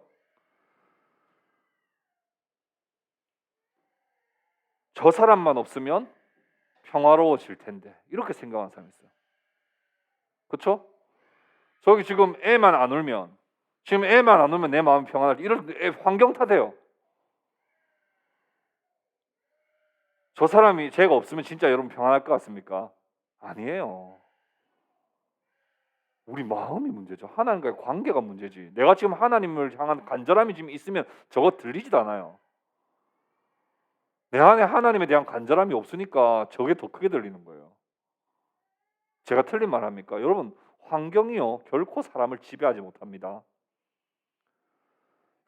Speaker 1: 저 사람만 없으면 평화로워질 텐데 이렇게 생각하는 사람이 있어요. 그렇죠? 저기 지금 애만 안 울면 내 마음이 평안할 때 이런 환경 탓해요. 저 사람이 제가 없으면 진짜 여러분 평안할 것 같습니까? 아니에요. 우리 마음이 문제죠. 하나님과의 관계가 문제지. 내가 지금 하나님을 향한 간절함이 지금 있으면 저거 들리지도 않아요. 내 안에 하나님에 대한 간절함이 없으니까 저게 더 크게 들리는 거예요. 제가 틀린 말 합니까? 여러분, 환경이요 결코 사람을 지배하지 못합니다.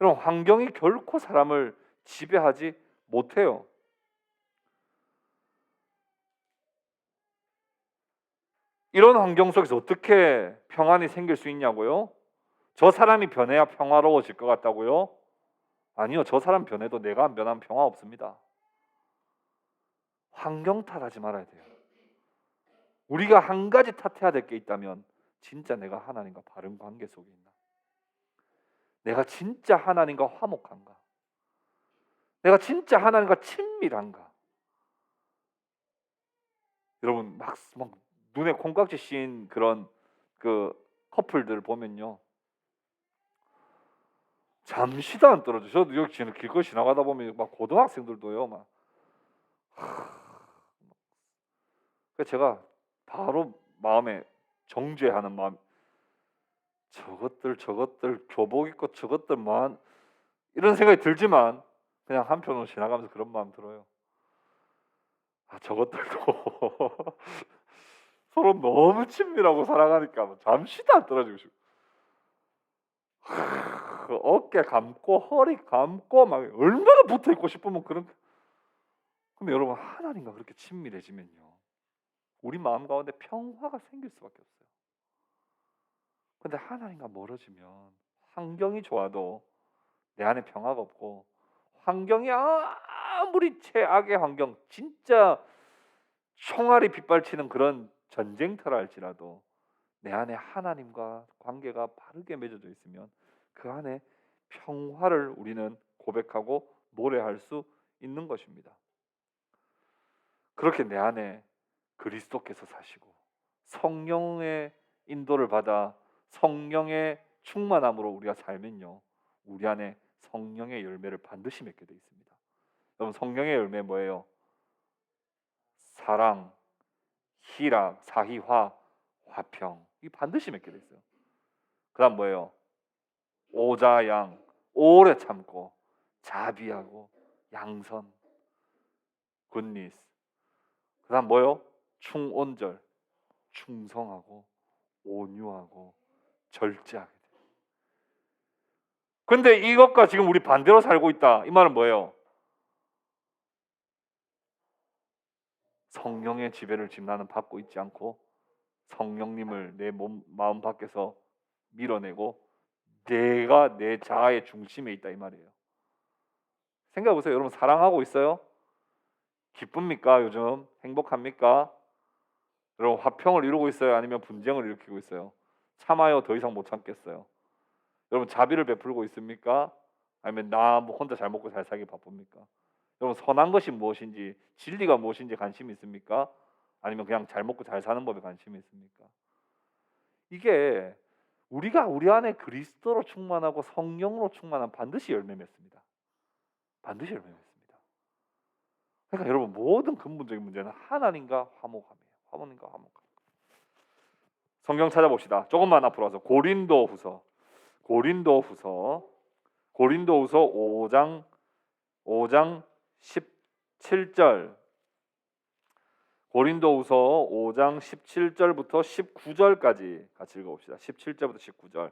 Speaker 1: 여러분, 환경이 결코 사람을 지배하지 못해요. 이런 환경 속에서 어떻게 평안이 생길 수 있냐고요? 저 사람이 변해야 평화로워질 것 같다고요? 아니요, 저 사람 변해도 내가 안 변하면 평화 없습니다. 환경 탓하지 말아야 돼요. 우리가 한 가지 탓해야 될 게 있다면 진짜 내가 하나님과 바른 관계 속에 있나? 내가 진짜 하나님과 화목한가? 내가 진짜 하나님과 친밀한가? 여러분 막 눈에 콩깍지 씌인 그런 그 커플들 보면요, 잠시도 안 떨어져. 저도 여기 길거리 지나가다 보면 막 고등학생들도요, 막 그래서 제가 바로 마음에 정죄하는 마음. 저것들 교복 입고 저것들만 이런 생각이 들지만 그냥 한편으로 지나가면서 그런 마음 들어요. 아, 저것들도 서로 너무 친밀하고 살아가니까 뭐 잠시도 안 떨어지고 싶어. 그 어깨 감고 허리 감고 막 얼마나 붙어 있고 싶으면 그런. 근데 여러분, 하나님과 그렇게 친밀해지면요, 우리 마음 가운데 평화가 생길 수밖에 없어요. 근데 하나님과 멀어지면 환경이 좋아도 내 안에 평화가 없고, 환경이 아무리 최악의 환경, 진짜 총알이 빗발치는 그런 전쟁터라 할지라도 내 안에 하나님과 관계가 바르게 맺어져 있으면 그 안에 평화를 우리는 고백하고 노래할 수 있는 것입니다. 그렇게 내 안에 그리스도께서 사시고 성령의 인도를 받아 성령의 충만함으로 우리가 살면요, 우리 안에 성령의 열매를 반드시 맺게 돼 있습니다. 여러분, 성령의 열매 뭐예요? 사랑, 희락, 사희화, 화평. 이 반드시 맺게 돼 있어요. 그다음 뭐예요? 오자양, 오래 참고 자비하고 양선, 굿니스. 그다음 뭐요? 충온절, 충성하고 온유하고 절제하게 돼. 근데 이것과 지금 우리 반대로 살고 있다. 이 말은 뭐예요? 성령의 지배를 지금 나는 받고 있지 않고 성령님을 내 마음 밖에서 밀어내고 내가 내 자아의 중심에 있다, 이 말이에요. 생각해 보세요. 여러분, 사랑하고 있어요? 기쁩니까? 요즘 행복합니까? 여러분, 화평을 이루고 있어요? 아니면 분쟁을 일으키고 있어요? 참아요, 더 이상 못 참겠어요? 여러분, 자비를 베풀고 있습니까? 아니면 나 뭐 혼자 잘 먹고 잘 살기 바쁩니까? 여러분, 선한 것이 무엇인지, 진리가 무엇인지 관심이 있습니까? 아니면 그냥 잘 먹고 잘 사는 법에 관심이 있습니까? 이게 우리가 우리 안에 그리스도로 충만하고 성령으로 충만한 반드시 열매 맺습니다. 반드시 열매 맺습니다. 그러니까 여러분, 모든 근본적인 문제는 하나님과 화목함이에요. 하나님과 화목함. 성경 찾아봅시다. 조금만 앞으로 와서 고린도후서 5장 17절. 고린도후서 5장 17절부터 19절까지 같이 읽어봅시다. 17절부터 19절.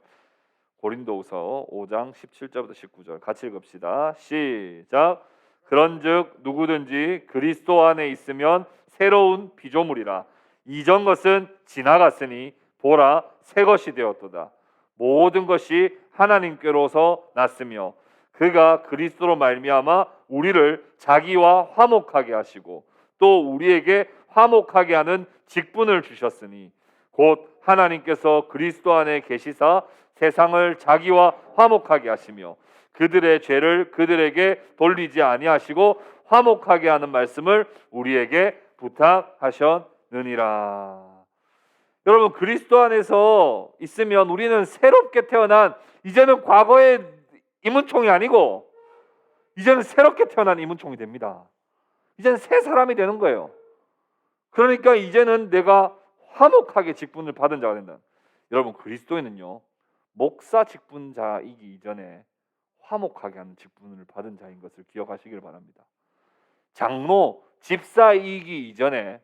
Speaker 1: 고린도후서 5장 17절부터 19절 같이 읽읍시다. 시작. 그런즉 누구든지 그리스도 안에 있으면 새로운 피조물이라. 이전 것은 지나갔으니 보라, 새 것이 되었도다. 모든 것이 하나님께로서 났으며 그가 그리스도로 말미암아 우리를 자기와 화목하게 하시고 또 우리에게 화목하게 하는 직분을 주셨으니 곧 하나님께서 그리스도 안에 계시사 세상을 자기와 화목하게 하시며 그들의 죄를 그들에게 돌리지 아니하시고 화목하게 하는 말씀을 우리에게 부탁하셨느니라. 여러분, 그리스도 안에서 있으면 우리는 새롭게 태어난, 이제는 과거의 이문총이 아니고 이제는 새롭게 태어난 이문총이 됩니다. 이제는 새 사람이 되는 거예요. 그러니까 이제는 내가 화목하게 직분을 받은 자가 된다. 여러분, 그리스도인은요, 목사 직분자이기 이전에 화목하게 하는 직분을 받은 자인 것을 기억하시길 바랍니다. 장로, 집사이기 이전에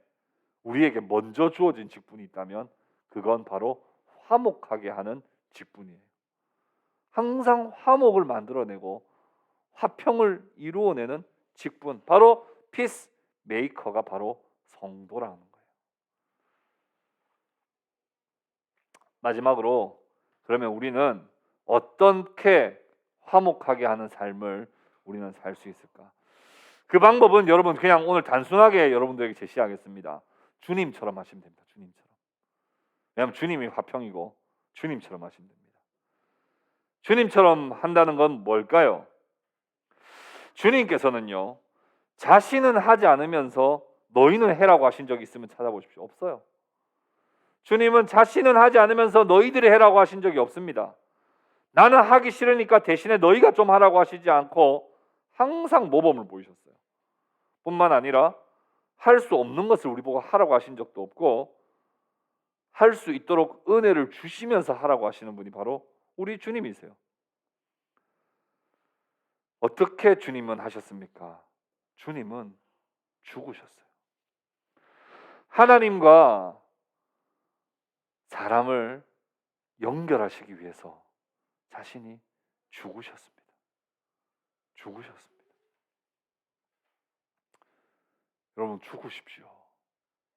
Speaker 1: 우리에게 먼저 주어진 직분이 있다면 그건 바로 화목하게 하는 직분이에요. 항상 화목을 만들어내고 화평을 이루어내는 직분, 바로 피스 메이커가 바로 성도라는 거예요. 마지막으로, 그러면 우리는 어떻게 화목하게 하는 삶을 우리는 살 수 있을까? 그 방법은 여러분, 그냥 오늘 단순하게 여러분들에게 제시하겠습니다. 주님처럼 하시면 됩니다. 주님처럼. 왜냐하면 주님이 화평이고 주님처럼 하시면 됩니다. 주님처럼 한다는 건 뭘까요? 주님께서는요, 자신은 하지 않으면서 너희는 해라고 하신 적이 있으면 찾아보십시오. 없어요. 주님은 자신은 하지 않으면서 너희들이 해라고 하신 적이 없습니다. 나는 하기 싫으니까 대신에 너희가 좀 하라고 하시지 않고 항상 모범을 보이셨어요. 뿐만 아니라 할 수 없는 것을 우리 보고 하라고 하신 적도 없고 할 수 있도록 은혜를 주시면서 하라고 하시는 분이 바로 우리 주님이세요. 어떻게 주님은 하셨습니까? 주님은 죽으셨어요. 하나님과 사람을 연결하시기 위해서 자신이 죽으셨습니다. 죽으셨습니다. 여러분, 죽으십시오.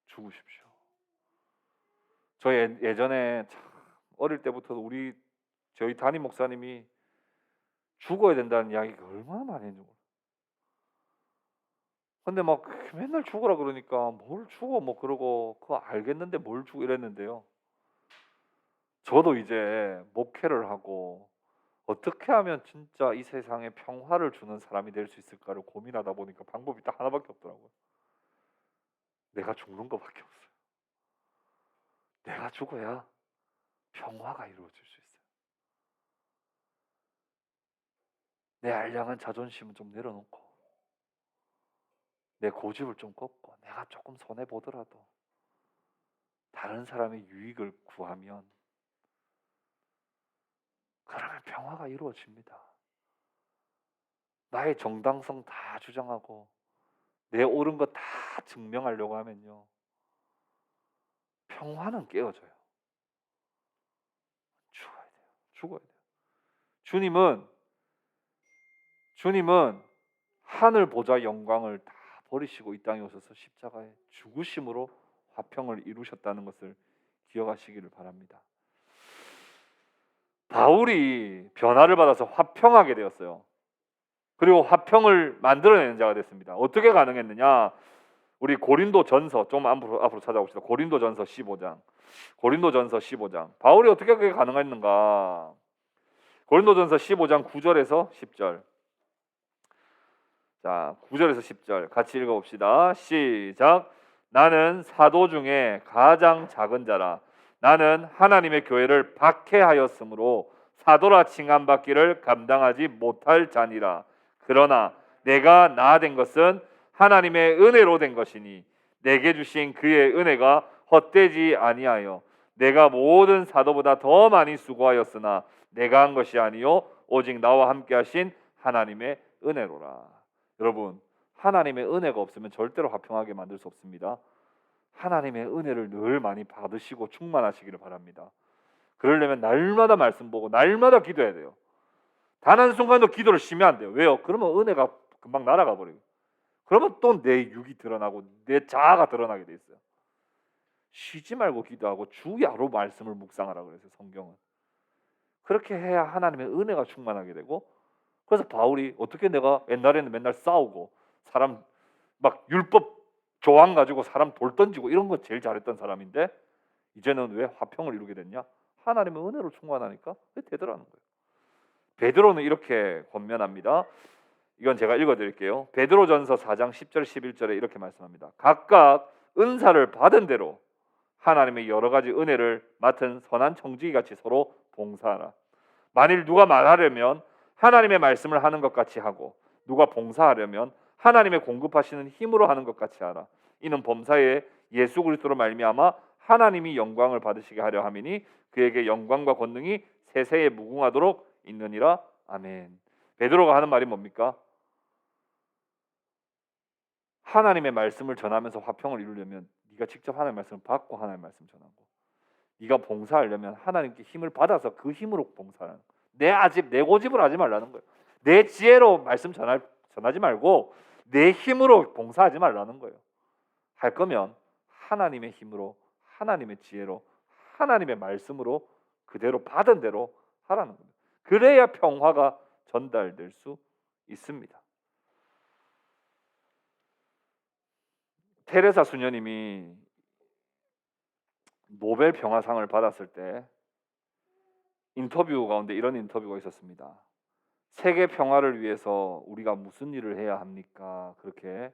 Speaker 1: 죽으십시오. 저 예전에 어릴 때부터 저희 담임 목사님이 죽어야 된다는 이야기가 얼마나 많이 했는지 몰라요. 근데 막 맨날 죽으라 그러니까 뭘 죽어 뭐 그러고 그거 알겠는데 뭘 죽어 이랬는데요. 저도 이제 목회를 하고 어떻게 하면 진짜 이 세상에 평화를 주는 사람이 될 수 있을까를 고민하다 보니까 방법이 딱 하나밖에 없더라고요. 내가 죽는 것밖에 없어요. 내가 죽어야 평화가 이루어질 수 있어요. 내 알량한 자존심은 좀 내려놓고 내 고집을 좀 꺾고 내가 조금 손해 보더라도 다른 사람의 유익을 구하면 그러면 평화가 이루어집니다. 나의 정당성 다 주장하고 내 옳은 거 다 증명하려고 하면요. 평화는 깨어져요. 죽어야 돼요. 죽어야 돼요. 주님은 하늘 보좌 영광을 다 버리시고 이 땅에 오셔서 십자가에 죽으심으로 화평을 이루셨다는 것을 기억하시기를 바랍니다. 바울이 변화를 받아서 화평하게 되었어요. 그리고 화평을 만들어내는 자가 됐습니다. 어떻게 가능했느냐? 우리 고린도전서 좀 앞으로 찾아봅시다. 고린도전서 15장. 고린도전서 15장. 바울이 어떻게 그게 가능했는가? 고린도전서 15장 9절에서 10절. 자, 9절에서 10절 같이 읽어봅시다. 시작. 나는 사도 중에 가장 작은 자라. 나는 하나님의 교회를 박해하였으므로 사도라 칭함받기를 감당하지 못할 자니라. 그러나 내가 나아된 것은 하나님의 은혜로 된 것이니 내게 주신 그의 은혜가 헛되지 아니하여 내가 모든 사도보다 더 많이 수고하였으나 내가 한 것이 아니요 오직 나와 함께 하신 하나님의 은혜로라. 여러분, 하나님의 은혜가 없으면 절대로 화평하게 만들 수 없습니다. 하나님의 은혜를 늘 많이 받으시고 충만하시기를 바랍니다. 그러려면 날마다 말씀 보고 날마다 기도해야 돼요. 단 한순간도 기도를 쉬면 안 돼요. 왜요? 그러면 은혜가 금방 날아가 버려요. 그러면 또 내 육이 드러나고 내 자아가 드러나게 돼 있어요. 쉬지 말고 기도하고 주야로 말씀을 묵상하라 그래서 성경은. 그렇게 해야 하나님의 은혜가 충만하게 되고, 그래서 바울이 어떻게 내가 옛날에는 맨날 싸우고 사람 막 율법 조항 가지고 사람 돌 던지고 이런 거 제일 잘했던 사람인데 이제는 왜 화평을 이루게 됐냐? 하나님의 은혜로 충만하니까 되더라는 거예요. 베드로는 이렇게 권면합니다. 이건 제가 읽어드릴게요. 베드로전서 4장 10절 11절에 이렇게 말씀합니다. 각각 은사를 받은 대로 하나님의 여러 가지 은혜를 맡은 선한 청지기같이 서로 봉사하라. 만일 누가 말하려면 하나님의 말씀을 하는 것 같이 하고 누가 봉사하려면 하나님의 공급하시는 힘으로 하는 것 같이 하라. 이는 범사에 예수 그리스도로 말미암아 하나님이 영광을 받으시게 하려 함이니 그에게 영광과 권능이 세세에 무궁하도록 있느니라. 아멘. 베드로가 하는 말이 뭡니까? 하나님의 말씀을 전하면서 화평을 이루려면 네가 직접 하나님의 말씀을 받고 하나님의 말씀 전하고, 네가 봉사하려면 하나님께 힘을 받아서 그 힘으로 봉사하는 거예요. 내 고집을 하지 말라는 거예요. 내 지혜로 말씀 전하지 말고 내 힘으로 봉사하지 말라는 거예요. 할 거면 하나님의 힘으로, 하나님의 지혜로, 하나님의 말씀으로 그대로 받은 대로 하라는 겁니다. 그래야 평화가 전달될 수 있습니다. 테레사 수녀님이 노벨 평화상을 받았을 때 인터뷰 가운데 이런 인터뷰가 있었습니다. 세계 평화를 위해서 우리가 무슨 일을 해야 합니까? 그렇게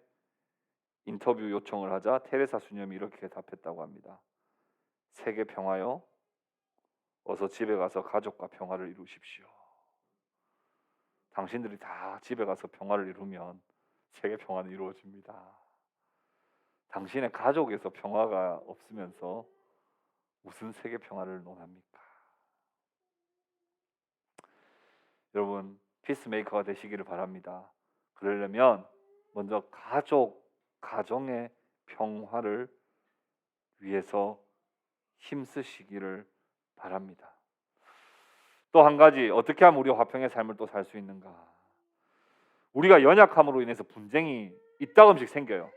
Speaker 1: 인터뷰 요청을 하자 테레사 수녀님이 이렇게 답했다고 합니다. 세계 평화요? 어서 집에 가서 가족과 평화를 이루십시오. 당신들이 다 집에 가서 평화를 이루면 세계 평화는 이루어집니다. 당신의 가족에서 평화가 없으면서 무슨 세계 평화를 논합니까? 여러분, 피스메이커가 되시기를 바랍니다. 그러려면 먼저 가정의 평화를 위해서 힘쓰시기를 바랍니다. 또 한 가지, 어떻게 하면 우리 화평의 삶을 또 살 수 있는가? 우리가 연약함으로 인해서 분쟁이 이따금씩 생겨요.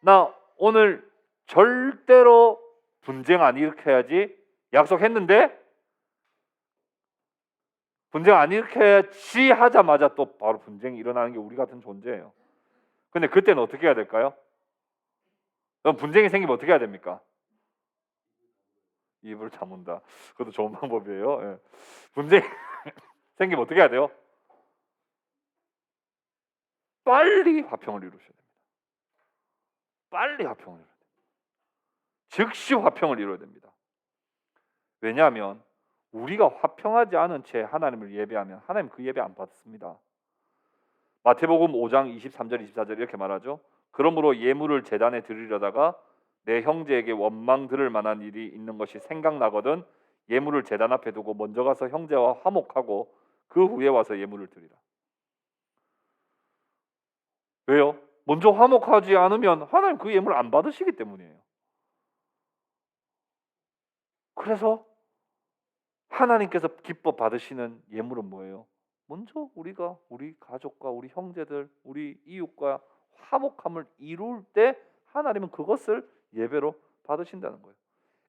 Speaker 1: 나 오늘 절대로 분쟁 안 일으켜야지 약속했는데 분쟁 안 일으켜야지 하자마자 또 바로 분쟁이 일어나는 게 우리 같은 존재예요. 근데 그때는 어떻게 해야 될까요? 그럼 분쟁이 생기면 어떻게 해야 됩니까? 입을 다문다. 그것도 좋은 방법이에요. 예. 분쟁 생기면 어떻게 해야 돼요? 빨리 화평을 이루셔야 됩니다. 빨리 화평을 이루어야 됩니다. 즉시 화평을 이루어야 됩니다. 왜냐하면 우리가 화평하지 않은 채 하나님을 예배하면 하나님 그 예배 안 받습니다. 마태복음 5장 23절 24절 이렇게 말하죠. 그러므로 예물을 제단에 드리려다가 내 형제에게 원망 들을 만한 일이 있는 것이 생각나거든 예물을 제단 앞에 두고 먼저 가서 형제와 화목하고 그 후에 와서 예물을 드리라. 왜요? 먼저 화목하지 않으면 하나님 그 예물을 안 받으시기 때문이에요. 그래서 하나님께서 기뻐 받으시는 예물은 뭐예요? 먼저 우리가 우리 가족과 우리 형제들, 우리 이웃과 화목함을 이룰 때 하나님은 그것을 예배로 받으신다는 거예요.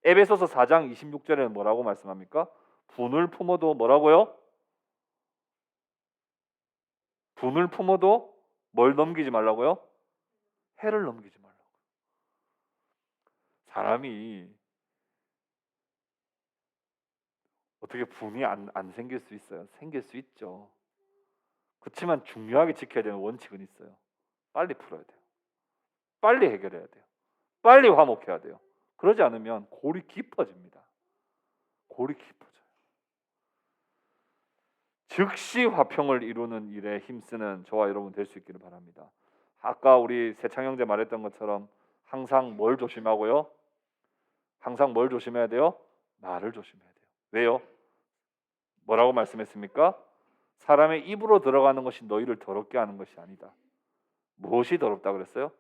Speaker 1: 에베소서 4장 26절에는 뭐라고 말씀합니까? 분을 품어도 뭐라고요? 분을 품어도 뭘 넘기지 말라고요? 해를 넘기지 말라고. 사람이 어떻게 분이 안 생길 수 있어요? 생길 수 있죠. 그렇지만 중요하게 지켜야 되는 원칙은 있어요. 빨리 풀어야 돼요. 빨리 해결해야 돼요. 빨리 화목해야 돼요. 그러지 않으면 골이 깊어집니다. 골이 깊어져요. 즉시 화평을 이루는 일에 힘쓰는 저와 여러분 될 수 있기를 바랍니다. 아까 우리 세창 형제 말했던 것처럼 항상 뭘 조심하고요? 항상 뭘 조심해야 돼요? 말을 조심해야 돼요. 왜요? 뭐라고 말씀했습니까? 사람의 입으로 들어가는 것이 너희를 더럽게 하는 것이 아니다. 무엇이 더럽다 그랬어요?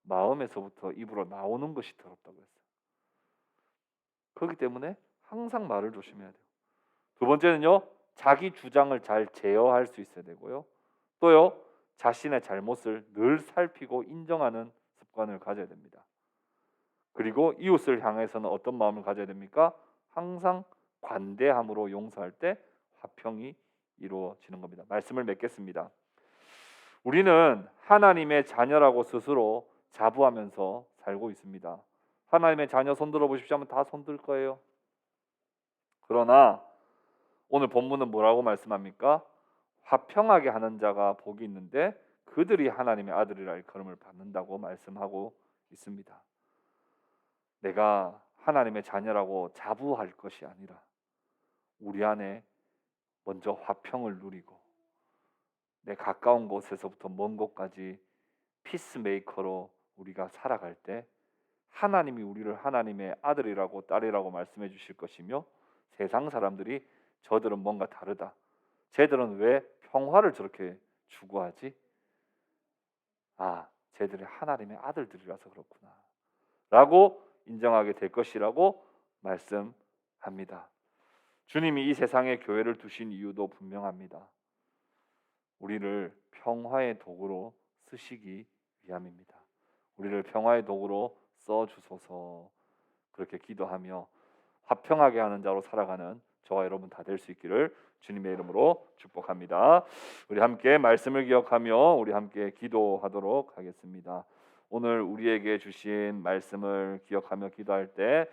Speaker 1: 마음에서부터 입으로 나오는 것이 더럽다고 했어요. 그렇기 때문에 항상 말을 조심해야 돼요. 두 번째는요, 자기 주장을 잘 제어할 수 있어야 되고요. 또요, 자신의 잘못을 늘 살피고 인정하는 습관을 가져야 됩니다. 그리고 이웃을 향해서는 어떤 마음을 가져야 됩니까? 항상 관대함으로 용서할 때 화평이 이루어지는 겁니다. 말씀을 맺겠습니다. 우리는 하나님의 자녀라고 스스로 자부하면서 살고 있습니다. 하나님의 자녀 손들어 보십시오 하면 다 손들 거예요. 그러나 오늘 본문은 뭐라고 말씀합니까? 화평하게 하는 자가 복이 있는데 그들이 하나님의 아들이라 일컬음을 받는다고 말씀하고 있습니다. 내가 하나님의 자녀라고 자부할 것이 아니라 우리 안에 먼저 화평을 누리고 내 가까운 곳에서부터 먼 곳까지 피스메이커로 우리가 살아갈 때 하나님이 우리를 하나님의 아들이라고 딸이라고 말씀해 주실 것이며 세상 사람들이 저들은 뭔가 다르다. 쟤들은 왜 평화를 저렇게 추구하지? 아, 쟤들이 하나님의 아들들이라서 그렇구나. 라고 인정하게 될 것이라고 말씀합니다. 주님이 이 세상에 교회를 두신 이유도 분명합니다. 우리를 평화의 도구로 쓰시기 위함입니다. 우리를 평화의 도구로 써주소서 그렇게 기도하며 화평하게 하는 자로 살아가는 저와 여러분 다 될 수 있기를 주님의 이름으로 축복합니다. 우리 함께 말씀을 기억하며 우리 함께 기도하도록 하겠습니다. 오늘 우리에게 주신 말씀을 기억하며 기도할 때